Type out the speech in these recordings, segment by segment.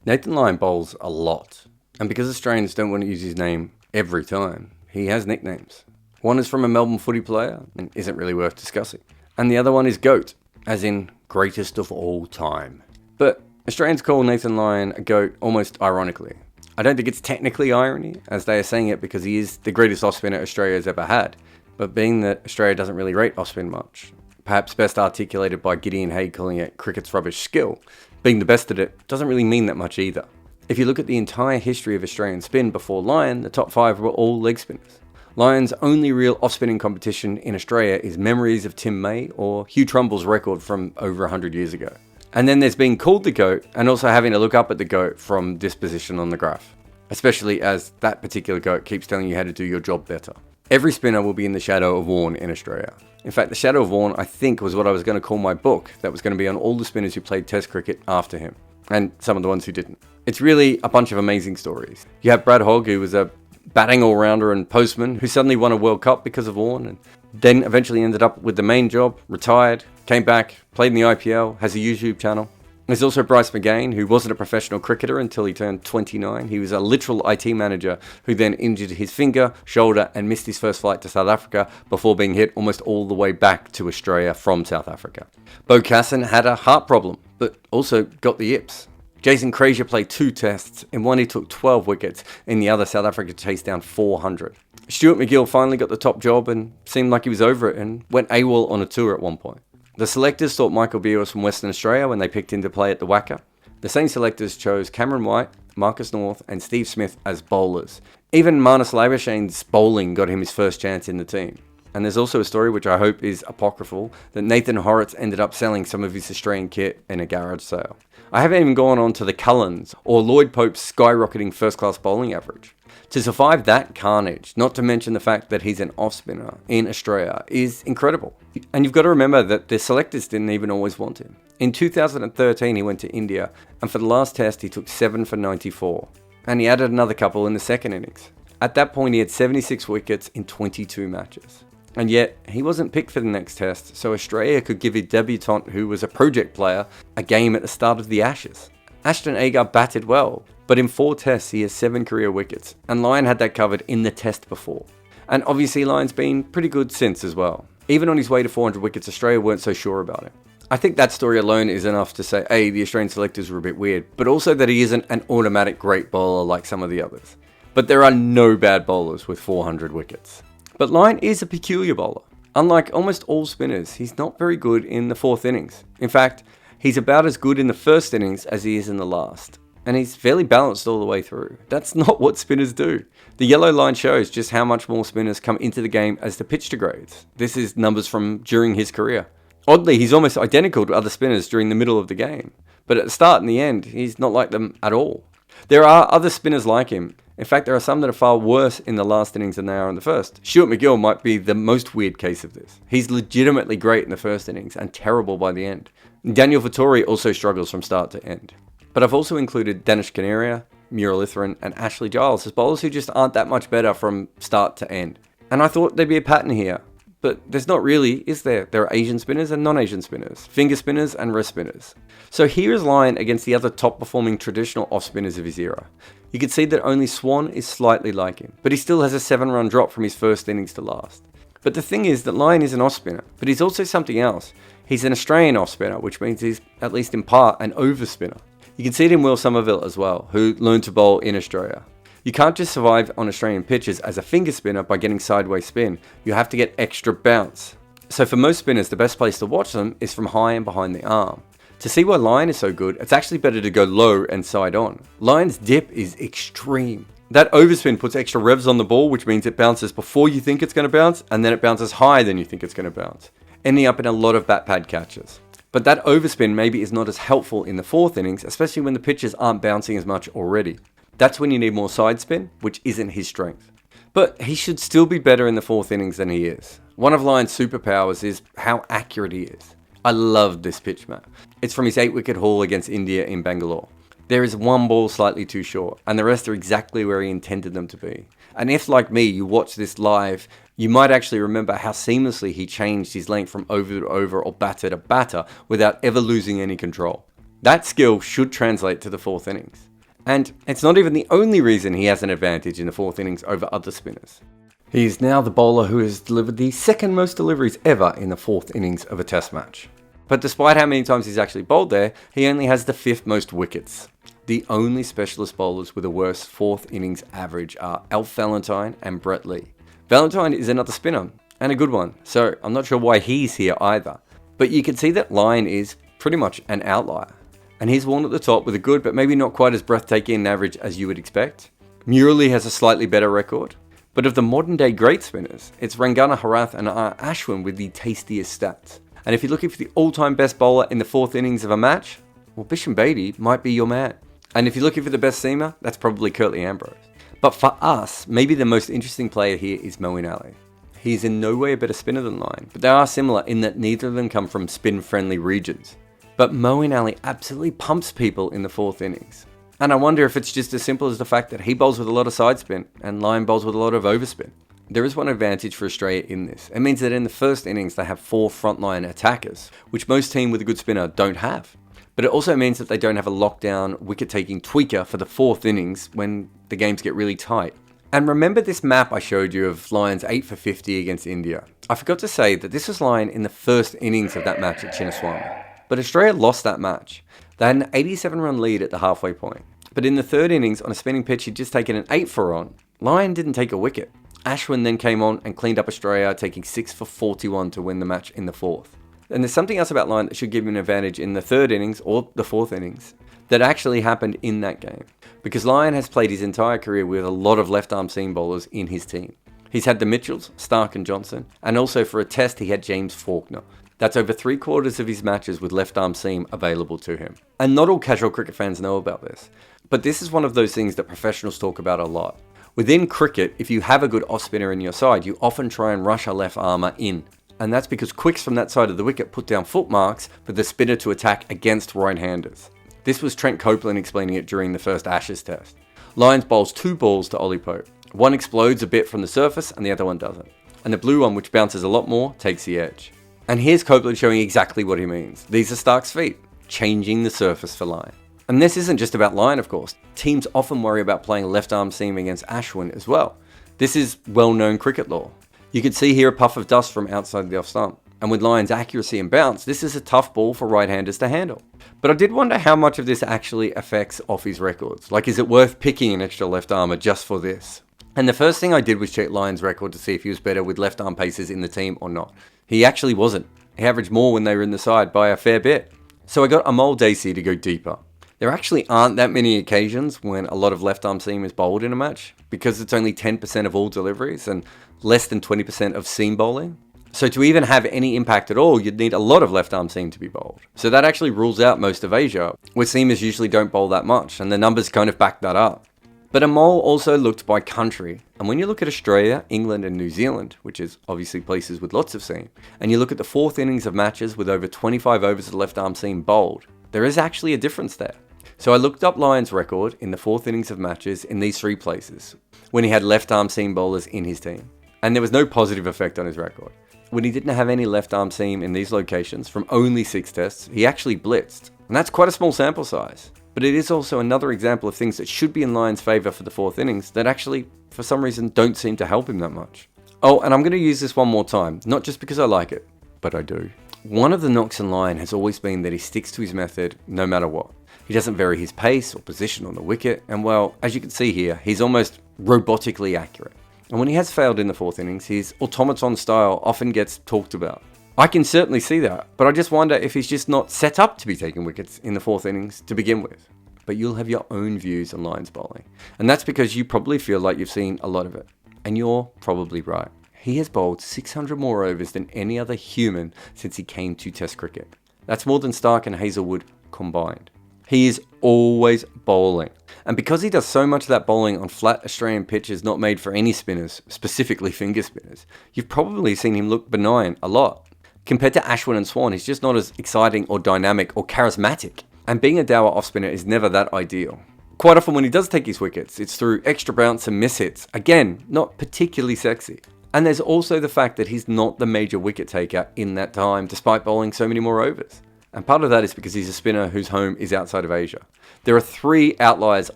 Nathan Lyon bowls a lot, and because Australians don't want to use his name every time, he has nicknames. One is from a Melbourne footy player and isn't really worth discussing. And the other one is GOAT, as in greatest of all time. But Australians call Nathan Lyon a GOAT almost ironically. I don't think it's technically irony, as they are saying it because he is the greatest off-spinner Australia has ever had. But being that Australia doesn't really rate off-spin much, perhaps best articulated by Gideon Haigh calling it cricket's rubbish skill, being the best at it doesn't really mean that much either. If you look at the entire history of Australian spin before Lyon, the top 5 were all leg spinners. Lyon's only real off-spinning competition in Australia is memories of Tim May or Hugh Trumbull's record from over 100 years ago. And then there's being called the GOAT and also having to look up at the GOAT from this position on the graph, especially as that particular GOAT keeps telling you how to do your job better. Every spinner will be in the shadow of Warne in Australia. In fact, the shadow of Warne, I think, was what I was going to call my book that was going to be on all the spinners who played Test cricket after him, and some of the ones who didn't. It's really a bunch of amazing stories. You have Brad Hogg, who was a batting all-rounder and postman, who suddenly won a World Cup because of Warne, and then eventually ended up with the main job, retired, came back, played in the IPL, has a YouTube channel. There's also Bryce McGain, who wasn't a professional cricketer until he turned 29. He was a literal IT manager who then injured his finger, shoulder, and missed his first flight to South Africa before being hit almost all the way back to Australia from South Africa. Bo Casson had a heart problem, but also got the yips. Jason Krazier played 2 tests. In one he took 12 wickets, in the other South Africa chased down 400. Stuart McGill finally got the top job and seemed like he was over it and went AWOL on a tour at one point. The selectors thought Michael Beale was from Western Australia when they picked him to play at the WACA. The same selectors chose Cameron White, Marcus North and Steve Smith as bowlers. Even Marnus Labuschagne's bowling got him his first chance in the team. And there's also a story, which I hope is apocryphal, that Nathan Horrocks ended up selling some of his Australian kit in a garage sale. I haven't even gone on to the Cullens or Lloyd Pope's skyrocketing first-class bowling average. To survive that carnage, not to mention the fact that he's an off-spinner in Australia, is incredible. And you've got to remember that the selectors didn't even always want him. In 2013, he went to India, and for the last test, he took 7 for 94. And he added another couple in the second innings. At that point, he had 76 wickets in 22 matches. And yet, he wasn't picked for the next test, so Australia could give a debutant who was a project player a game at the start of the Ashes. Ashton Agar batted well, but in 4 tests he has 7 career wickets, and Lyon had that covered in the test before. And obviously Lyon's been pretty good since as well. Even on his way to 400 wickets, Australia weren't so sure about him. I think that story alone is enough to say, A, the Australian selectors were a bit weird, but also that he isn't an automatic great bowler like some of the others. But there are no bad bowlers with 400 wickets. But Lyon is a peculiar bowler. Unlike almost all spinners, he's not very good in the 4th innings. In fact, he's about as good in the first innings as he is in the last. And he's fairly balanced all the way through. That's not what spinners do. The yellow line shows just how much more spinners come into the game as the pitch degrades. This is numbers from during his career. Oddly, he's almost identical to other spinners during the middle of the game. But at the start and the end, he's not like them at all. There are other spinners like him. In fact, there are some that are far worse in the last innings than they are in the first. Stuart McGill might be the most weird case of this. He's legitimately great in the first innings and terrible by the end. Daniel Vettori also struggles from start to end. But I've also included Danish Canaria, Muralitharan and Ashley Giles as bowlers who just aren't that much better from start to end. And I thought there'd be a pattern here. But there's not really, is there? There are Asian spinners and non-Asian spinners, finger spinners and wrist spinners. So here is Lyon against the other top-performing traditional off-spinners of his era. You can see that only Swan is slightly like him, but he still has a 7-run drop from his first innings to last. But the thing is that Lyon is an off-spinner, but he's also something else. He's an Australian off-spinner, which means he's, at least in part, an overspinner. You can see it in Will Somerville as well, who learned to bowl in Australia. You can't just survive on Australian pitches as a finger spinner by getting sideways spin. You have to get extra bounce. So for most spinners, the best place to watch them is from high and behind the arm. To see why Lyon is so good, it's actually better to go low and side on. Lyon's dip is extreme. That overspin puts extra revs on the ball, which means it bounces before you think it's going to bounce, and then it bounces higher than you think it's going to bounce, ending up in a lot of bat pad catches. But that overspin maybe is not as helpful in the 4th innings, especially when the pitches aren't bouncing as much already. That's when you need more side spin, which isn't his strength. But he should still be better in the 4th innings than he is. One of Lyon's superpowers is how accurate he is. I love this pitch map. It's from his 8-wicket haul against India in Bangalore. There is one ball slightly too short, and the rest are exactly where he intended them to be. And if, like me, you watch this live, you might actually remember how seamlessly he changed his length from over to over or batter to batter without ever losing any control. That skill should translate to the 4th innings. And it's not even the only reason he has an advantage in the fourth innings over other spinners. He is now the bowler who has delivered the second most deliveries ever in the fourth innings of a test match. But despite how many times he's actually bowled there, he only has the fifth most wickets. The only specialist bowlers with a worse fourth innings average are Alf Valentine and Brett Lee. Valentine is another spinner, and a good one, so I'm not sure why he's here either. But you can see that Lyon is pretty much an outlier. And he's Warne at the top with a good but maybe not quite as breathtaking average as you would expect. Murali has a slightly better record. But of the modern day great spinners, it's Rangana Harath and Ashwin with the tastiest stats. And if you're looking for the all-time best bowler in the fourth innings of a match, well, Bisham Baby might be your man. And if you're looking for the best seamer, that's probably Curtly Ambrose. But for us, maybe the most interesting player here is Moeen Ali. He's in no way a better spinner than Lyon, but they are similar in that neither of them come from spin-friendly regions. But Moeen Ali absolutely pumps people in the fourth innings. And I wonder if it's just as simple as the fact that he bowls with a lot of side spin and Lyon bowls with a lot of overspin. There is one advantage for Australia in this. It means that in the first innings they have 4 frontline attackers, which most teams with a good spinner don't have. But it also means that they don't have a lockdown wicket-taking tweaker for the fourth innings when the games get really tight. And remember this map I showed you of Lyon's 8 for 50 against India? I forgot to say that this was Lyon in the first innings of that match at Post-Warne. But Australia lost that match. They had an 87-run lead at the halfway point. But in the third innings, on a spinning pitch, he'd just taken an 8 for on. Lyon didn't take a wicket. Ashwin then came on and cleaned up Australia, taking 6 for 41 to win the match in the fourth. And there's something else about Lyon that should give him an advantage in the third innings, or the fourth innings, that actually happened in that game. Because Lyon has played his entire career with a lot of left-arm seam bowlers in his team. He's had the Mitchells, Stark and Johnson, and also for a test he had James Faulkner. That's over 3/4 of his matches with left-arm seam available to him. And not all casual cricket fans know about this. But this is one of those things that professionals talk about a lot. Within cricket, if you have a good off-spinner in your side, you often try and rush a left armer in. And that's because quicks from that side of the wicket put down foot marks for the spinner to attack against right-handers. This was Trent Copeland explaining it during the first Ashes test. Lyons bowls 2 balls to Ollie Pope. One explodes a bit from the surface and the other one doesn't. And the blue one, which bounces a lot more, takes the edge. And here's Copeland showing exactly what he means. These are Stark's feet, changing the surface for Lyon. And this isn't just about Lyon, of course. Teams often worry about playing left-arm seam against Ashwin as well. This is well-known cricket law. You can see here a puff of dust from outside the off-stump. And with Lyon's accuracy and bounce, this is a tough ball for right-handers to handle. But I did wonder how much of this actually affects off his records. Like, is it worth picking an extra left-armer just for this? And the first thing I did was check Lyon's record to see if he was better with left-arm pacers in the team or not. He actually wasn't. He averaged more when they were in the side by a fair bit. So I got Amol Dacey to go deeper. There actually aren't that many occasions when a lot of left-arm seam is bowled in a match, because it's only 10% of all deliveries and less than 20% of seam bowling. So to even have any impact at all, you'd need a lot of left-arm seam to be bowled. So that actually rules out most of Asia, where seamers usually don't bowl that much, and the numbers kind of back that up. But Amol also looked by country, and when you look at Australia, England and New Zealand, which is obviously places with lots of seam, and you look at the fourth innings of matches with over 25 overs of left-arm seam bowled, there is actually a difference there. So I looked up Lyon's record in the fourth innings of matches in these 3 places, when he had left-arm seam bowlers in his team, and there was no positive effect on his record. When he didn't have any left-arm seam in these locations from only 6 tests, he actually blitzed, and that's quite a small sample size. But it is also another example of things that should be in Lyon's favour for the fourth innings that actually, for some reason, don't seem to help him that much. Oh, and I'm going to use this one more time, not just because I like it, but I do. One of the knocks on Lyon has always been that he sticks to his method no matter what. He doesn't vary his pace or position on the wicket, and well, as you can see here, he's almost robotically accurate. And when he has failed in the fourth innings, his automaton style often gets talked about. I can certainly see that, but I just wonder if he's just not set up to be taking wickets in the fourth innings to begin with. But you'll have your own views on Lyon's bowling. And that's because you probably feel like you've seen a lot of it. And you're probably right. He has bowled 600 more overs than any other human since he came to Test cricket. That's more than Stark and Hazelwood combined. He is always bowling. And because he does so much of that bowling on flat Australian pitches not made for any spinners, specifically finger spinners, you've probably seen him look benign a lot. Compared to Ashwin and Swan, he's just not as exciting or dynamic or charismatic. And being a dour off-spinner is never that ideal. Quite often when he does take his wickets, it's through extra bounce and miss hits. Again, not particularly sexy. And there's also the fact that he's not the major wicket taker in that time, despite bowling so many more overs. And part of that is because he's a spinner whose home is outside of Asia. There are 3 outliers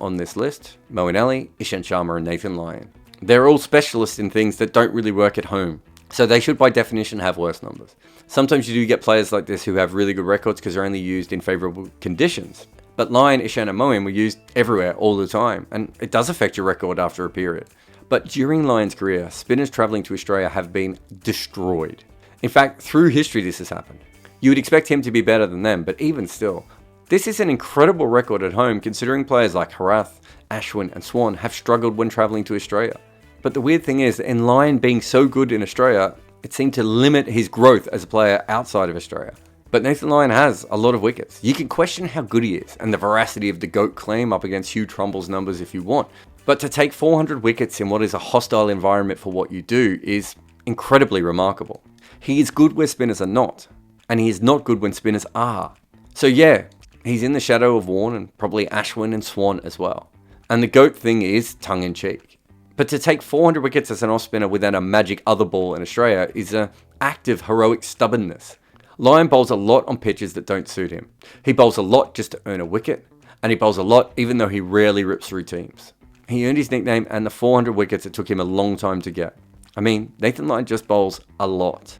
on this list: Moeen Ali, Ishant Sharma and Nathan Lyon. They're all specialists in things that don't really work at home, so they should by definition have worse numbers. Sometimes you do get players like this who have really good records because they're only used in favourable conditions. But Lyon, Ishant and Moeen were used everywhere all the time, and it does affect your record after a period. But during Lyon's career, spinners travelling to Australia have been destroyed. In fact, through history this has happened. You would expect him to be better than them, but even still, this is an incredible record at home considering players like Harath, Ashwin and Swan have struggled when travelling to Australia. But the weird thing is, in Lyon being so good in Australia, it seemed to limit his growth as a player outside of Australia. But Nathan Lyon has a lot of wickets. You can question how good he is and the veracity of the GOAT claim up against Hugh Trumbull's numbers if you want. But to take 400 wickets in what is a hostile environment for what you do is incredibly remarkable. He is good where spinners are not, and he is not good when spinners are. So yeah, he's in the shadow of Warne and probably Ashwin and Swan as well. And the GOAT thing is tongue-in-cheek. But to take 400 wickets as an off-spinner without a magic other ball in Australia is an act of heroic stubbornness. Lyon bowls a lot on pitches that don't suit him. He bowls a lot just to earn a wicket, and he bowls a lot even though he rarely rips through teams. He earned his nickname and the 400 wickets it took him a long time to get. I mean, Nathan Lyon just bowls a lot.